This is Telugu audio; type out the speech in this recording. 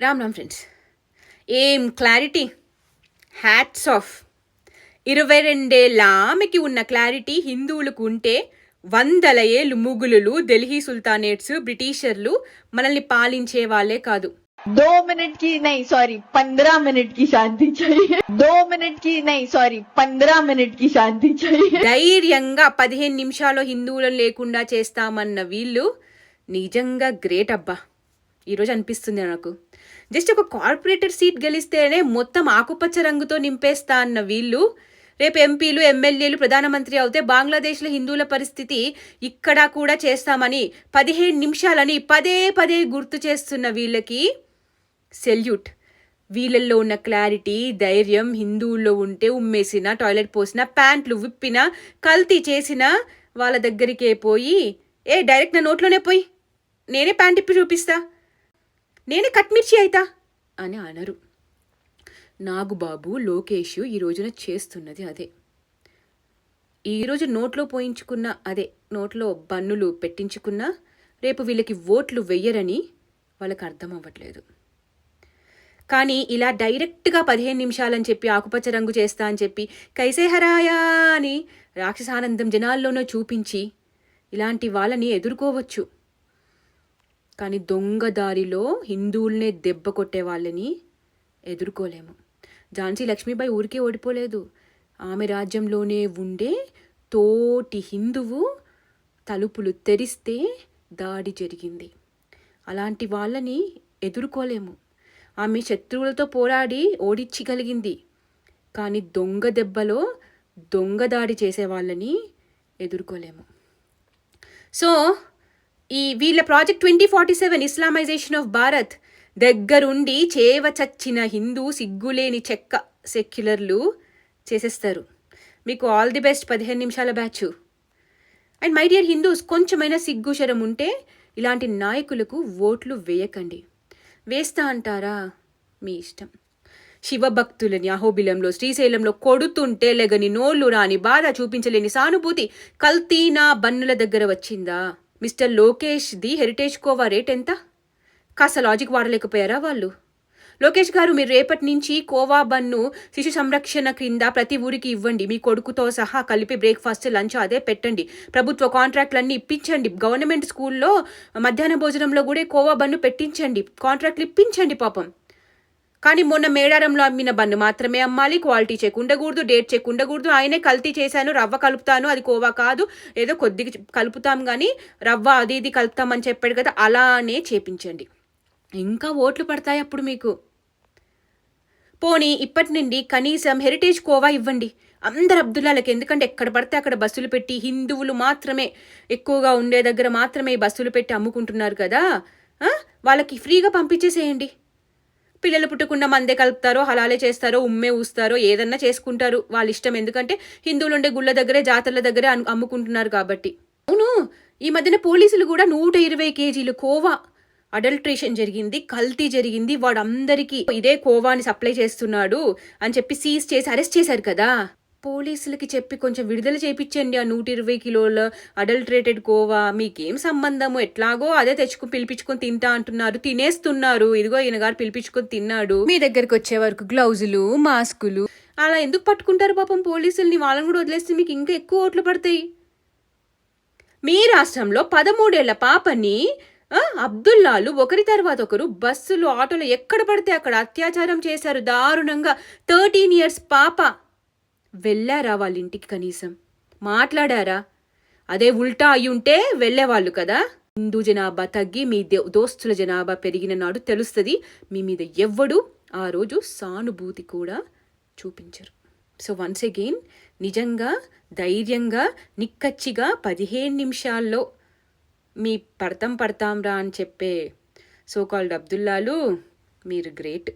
రామ్ రామ్ ఫ్రెండ్స్, ఏం క్లారిటీ! Hats off. 22 ఏళ్ల ఆమెకి ఉన్న క్లారిటీ హిందువులకు ఉంటే 100 ఏళ్ళు ముగులులు, ఢిల్లీ సుల్తానేట్స్, బ్రిటిషర్లు మనల్ని పాలించే వాళ్ళే కాదు. 2 मिनट की नहीं सॉरी 15 मिनट की शांति चाहिए. 2 मिनट की नहीं सॉरी 15 मिनट की शांति चाहिए. ధైర్యంగా 15 నిమిషాల్లో హిందువులను లేకుండా చేస్తామన్న వీళ్ళు నిజంగా గ్రేట్ అబ్బా. ఈరోజు అనిపిస్తుంది నాకు, జస్ట్ ఒక కార్పొరేటర్ సీట్ గెలిస్తేనే మొత్తం ఆకుపచ్చ రంగుతో నింపేస్తా అన్న వీళ్ళు రేపు ఎంపీలు, ఎమ్మెల్యేలు, ప్రధానమంత్రి అవుతే బంగ్లాదేశ్లో హిందువుల పరిస్థితి ఇక్కడ కూడా చేస్తామని 15 నిమిషాలని పదే పదే గుర్తు చేస్తున్న వీళ్ళకి సెల్యూట్. వీళ్ళల్లో ఉన్న క్లారిటీ, ధైర్యం హిందువుల్లో ఉంటే ఉమ్మేసిన, టాయిలెట్ పోసిన, ప్యాంట్లు విప్పిన, కల్తీ చేసిన వాళ్ళ దగ్గరికే పోయి డైరెక్ట్ నా నోట్లోనే పోయి నేనే ప్యాంట్ ఇప్పి చూపిస్తా, నేనే కట్మిర్చి అయితా అని అనరు. నాగుబాబు, లోకేష్ ఈ రోజున చేస్తున్నది అదే. ఈరోజు నోట్లో పోయించుకున్న అదే, నోట్లో బన్నులు పెట్టించుకున్నా రేపు వీళ్ళకి ఓట్లు వెయ్యరని వాళ్ళకి అర్థం అవ్వట్లేదు. కానీ ఇలా డైరెక్ట్గా 15 నిమిషాలని చెప్పి ఆకుపచ్చ రంగు చేస్తా అని చెప్పి కైసే హరాయా అని రాక్షసానందం జనాల్లోనూ చూపించి ఇలాంటి వాళ్ళని ఎదుర్కోవచ్చు. కానీ దొంగదారిలో హిందువుల్నే దెబ్బ కొట్టే వాళ్ళని ఎదుర్కోలేము. ఝాన్సీ లక్ష్మీబాయి ఊరికే ఓడిపోలేదు. ఆమె రాజ్యంలోనే ఉండే తోటి హిందువు తలుపులు తెరిస్తే దాడి జరిగింది. అలాంటి వాళ్ళని ఎదుర్కోలేము. ఆమె శత్రువులతో పోరాడి ఓడించగలిగింది. కానీ దొంగ దెబ్బలో దొంగ దాడి చేసే వాళ్ళని ఎదుర్కోలేము. సో ఈ వీళ్ళ ప్రాజెక్ట్ 2047 ఇస్లామైజేషన్ ఆఫ్ భారత్ దగ్గరుండి చేవ చచ్చిన హిందూ సిగ్గులేని చెక్క సెక్యులర్లు చేసేస్తారు. మీకు ఆల్ ది బెస్ట్ 15 నిమిషాల batch. And my dear Hindus, కొంచెమైనా సిగ్గుశరం ఉంటే ఇలాంటి నాయకులకు ఓట్లు వేయకండి. వేస్తా అంటారా? మీ ఇష్టం. శివభక్తులని అహోబిలంలో, శ్రీశైలంలో కొడుతుంటే లెగని నోళ్ళు రాని బాధ చూపించలేని సానుభూతి కల్తీనా బన్నుల దగ్గర వచ్చిందా? మిస్టర్ లోకేష్ది హెరిటేజ్ కోవా రేట్ ఎంత? కాస్త లాజిక్ వాడలేకపోయారా వాళ్ళు? లోకేష్ గారు, మీరు రేపటి నుంచి కోవా బన్ను శిశు సంరక్షణ క్రింద ప్రతి ఊరికి ఇవ్వండి. మీ కొడుకుతో సహా కలిపి బ్రేక్ఫాస్ట్, లంచ్ అదే పెట్టండి. ప్రభుత్వ కాంట్రాక్ట్లన్నీ ఇప్పించండి. గవర్నమెంట్ స్కూల్లో మధ్యాహ్న భోజనంలో కూడా కోవా బన్ను పెట్టించండి. కాంట్రాక్ట్లు ఇప్పించండి పాపం. కానీ మొన్న మేడారంలో అమ్మిన బన్ను మాత్రమే అమ్మాలి. క్వాలిటీ చెక్ ఉండకూడదు, డేట్ చెక్ ఉండకూడదు. ఆయనే కల్తీ చేశాను, రవ్వ కలుపుతాను, అది కోవా కాదు, ఏదో కొద్దిగా కలుపుతాం కానీ రవ్వ అది ఇది కలుపుతామని చెప్పాడు కదా, అలానే చేపించండి. ఇంకా ఓట్లు పడతాయి అప్పుడు మీకు. పోనీ ఇప్పటి నుండి కనీసం హెరిటేజ్ కోవా ఇవ్వండి అందరు అబ్దుల్లాలకి. ఎందుకంటే ఎక్కడ పడితే అక్కడ బస్సులు పెట్టి హిందువులు మాత్రమే ఎక్కువగా ఉండే దగ్గర మాత్రమే బస్సులు పెట్టి అమ్ముకుంటున్నారు కదా, వాళ్ళకి ఫ్రీగా పంపించేసేయండి. పిల్లలు పుట్టకుండా మందే కలుపుతారో, హలాలే చేస్తారో, ఉమ్మే ఊస్తారో, ఏదన్నా చేసుకుంటారు వాళ్ళ ఇష్టం. ఎందుకంటే హిందువులు ఉండే గుళ్ళ దగ్గరే, జాతరల దగ్గరే అమ్ముకుంటున్నారు కాబట్టి. అవును, ఈ మధ్యన పోలీసులు కూడా 120 కేజీలు కోవా అడల్ట్రేషన్ జరిగింది, కల్తీ జరిగింది, వాడు అందరికీ ఇదే కోవాని సప్లై చేస్తున్నాడు అని చెప్పి సీజ్ చేసి అరెస్ట్ చేశారు కదా. పోలీసులకి చెప్పి కొంచెం విడుదల చేయించండి ఆ 120 కిలోల అడల్ట్రేటెడ్ కోవా. మీకేం సంబంధము? ఎట్లాగో అదే పిలిపించుకొని తింటా అంటున్నారు, తినేస్తున్నారు. ఇదిగో ఈయన గారు పిలిపించుకొని తిన్నాడు. మీ దగ్గరికి వచ్చే వరకు గ్లౌజులు, మాస్కులు అలా ఎందుకు పట్టుకుంటారు పాపం పోలీసుల్ని? వాళ్ళని కూడా వదిలేస్తే మీకు ఇంకా ఎక్కువ ఓట్లు పడతాయి. మీ రాష్ట్రంలో 13 ఏళ్ల పాపని అబ్దుల్లాలు ఒకరి తర్వాత ఒకరు బస్సులు, ఆటోలు ఎక్కడ పడితే అక్కడ అత్యాచారం చేశారు దారుణంగా. 13 ఇయర్స్ పాప. వెళ్ళారా వాళ్ళ ఇంటికి? కనీసం మాట్లాడారా? అదే ఉల్టా అయ్యుంటే వెళ్ళేవాళ్ళు కదా. హిందూ జనాభా తగ్గి మీ దోస్తుల జనాభా పెరిగిన నాడు తెలుస్తుంది మీ మీద ఎవ్వడు ఆ రోజు సానుభూతి కూడా చూపించరు. సో వన్స్ అగైన్, నిజంగా ధైర్యంగా నిక్కచ్చిగా 15 నిమిషాల్లో మీ పడతాం రా అని చెప్పే సోకాల్డ్ అబ్దుల్లాలు, మీరు గ్రేట్.